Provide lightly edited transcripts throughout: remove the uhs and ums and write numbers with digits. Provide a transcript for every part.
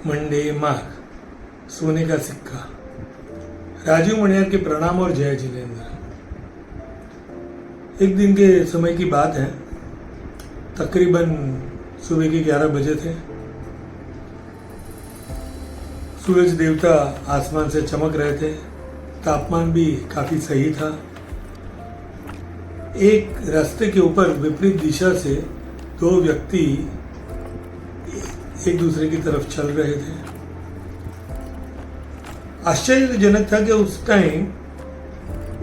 Monday मार्ग, सोने का सिक्का। राजीव मणियार के प्रणाम और जय जिनेन्द्र। एक दिन के समय की बात है, तकरीबन सुबह के 11 बजे थे। सूरज देवता आसमान से चमक रहे थे, तापमान भी काफी सही था। एक रास्ते के ऊपर विपरीत दिशा से दो व्यक्ति एक दूसरे की तरफ चल रहे थे। आश्चर्यजनक था कि उस टाइम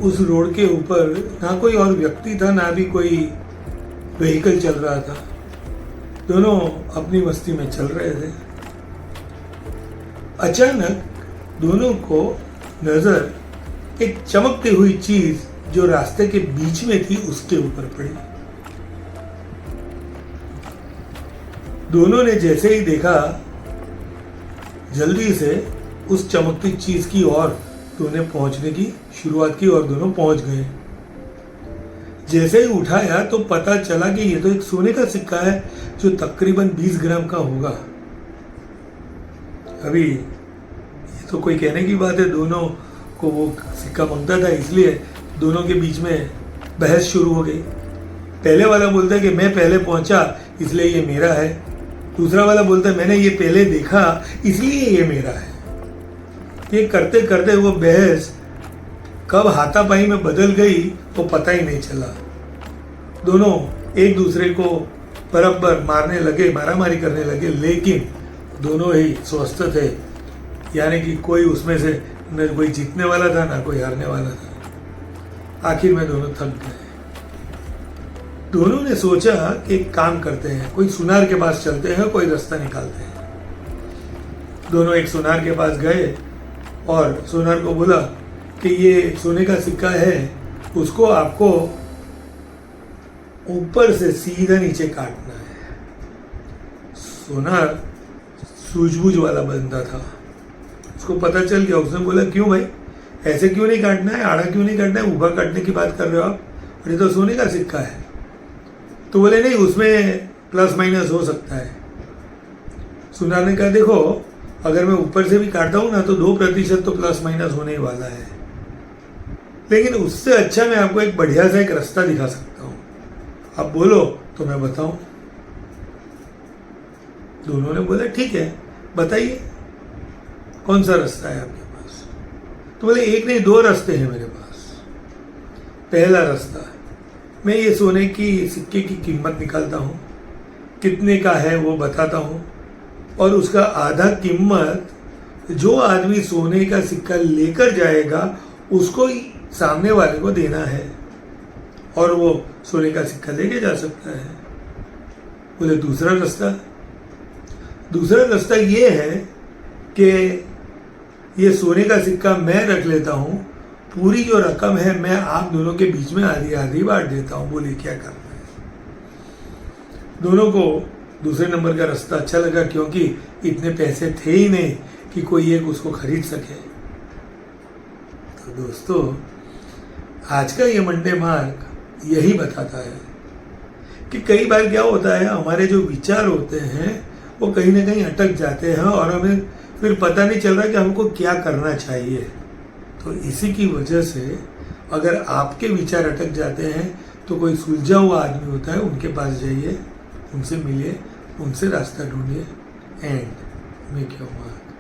उस रोड के ऊपर ना कोई और व्यक्ति था, ना भी कोई व्हीकल चल रहा था। दोनों अपनी मस्ती में चल रहे थे। अचानक दोनों को नजर एक चमकती हुई चीज जो रास्ते के बीच में थी उसके ऊपर पड़ी। दोनों ने जैसे ही देखा, जल्दी से उस चमकती चीज की ओर दोनों पहुंचने की शुरुआत की और दोनों पहुंच गए। जैसे ही उठाया तो पता चला कि ये तो एक सोने का सिक्का है जो तकरीबन 20 ग्राम का होगा। अभी ये तो कोई कहने की बात है, दोनों को वो सिक्का मांगता था, इसलिए दोनों के बीच में बहस शुरू हो गई। पहले वाला बोलता है कि मैं पहले पहुंचा इसलिए ये मेरा है, दूसरा वाला बोलता है मैंने ये पहले देखा इसलिए ये मेरा है। ये करते करते वो बहस कब हाथापाई में बदल गई वो पता ही नहीं चला। दोनों एक दूसरे को बराबर मारने लगे, मारामारी करने लगे, लेकिन दोनों ही स्वस्थ थे। यानी कि कोई उसमें से न कोई जीतने वाला था ना कोई हारने वाला था। आखिर में दोनों थक गए। दोनों ने सोचा कि एक काम करते हैं, कोई सुनार के पास चलते हैं, कोई रास्ता निकालते हैं। दोनों एक सुनार के पास गए और सुनार को बोला कि ये सोने का सिक्का है, उसको आपको ऊपर से सीधा नीचे काटना है। सोनार सूझबूझ वाला बंदा था, उसको पता चल गया। उसने बोला क्यों भाई, ऐसे क्यों नहीं काटना है, आड़ा क्यों नहीं काटना है, ऊपर काटने की बात कर रहे हो आप, और ये तो सोने का सिक्का है। तो बोले नहीं, उसमें प्लस माइनस हो सकता है। सुनार ने कहा देखो, अगर मैं ऊपर से भी काटता हूं ना तो 2% तो प्लस माइनस होने ही वाला है, लेकिन उससे अच्छा मैं आपको एक बढ़िया सा एक रास्ता दिखा सकता हूं। आप बोलो तो मैं बताऊं। दोनों ने बोला ठीक है बताइए, कौन सा रास्ता है आपके पास। तो बोले एक नहीं 2 रास्ते हैं मेरे पास। पहला रास्ता, मैं ये सोने की सिक्के की कीमत निकालता हूं, कितने का है वो बताता हूं, और उसका आधा कीमत जो आदमी सोने का सिक्का लेकर जाएगा उसको ही सामने वाले को देना है, और वो सोने का सिक्का लेके जा सकता है। बोले दूसरा रास्ता ये है कि ये सोने का सिक्का मैं रख लेता हूं, पूरी जो रकम है मैं आप दोनों के बीच में आधी आधी बांट देता हूं। बोले क्या करना है। दोनों को दूसरे नंबर का रास्ता अच्छा लगा, क्योंकि इतने पैसे थे ही नहीं कि कोई एक उसको खरीद सके। तो दोस्तों, आज का ये मंडे मार्ग यही बताता है कि कई बार क्या होता है, हमारे जो विचार होते हैं वो कहीं ना कहीं अटक जाते हैं और हमें फिर पता नहीं चल रहा कि हमको क्या करना चाहिए। तो इसी की वजह से अगर आपके विचार अटक जाते हैं तो कोई सुलझा हुआ आदमी होता है, उनके पास जाइए, उनसे मिलिए, उनसे रास्ता ढूंढिए एंड मेक योर मार्क।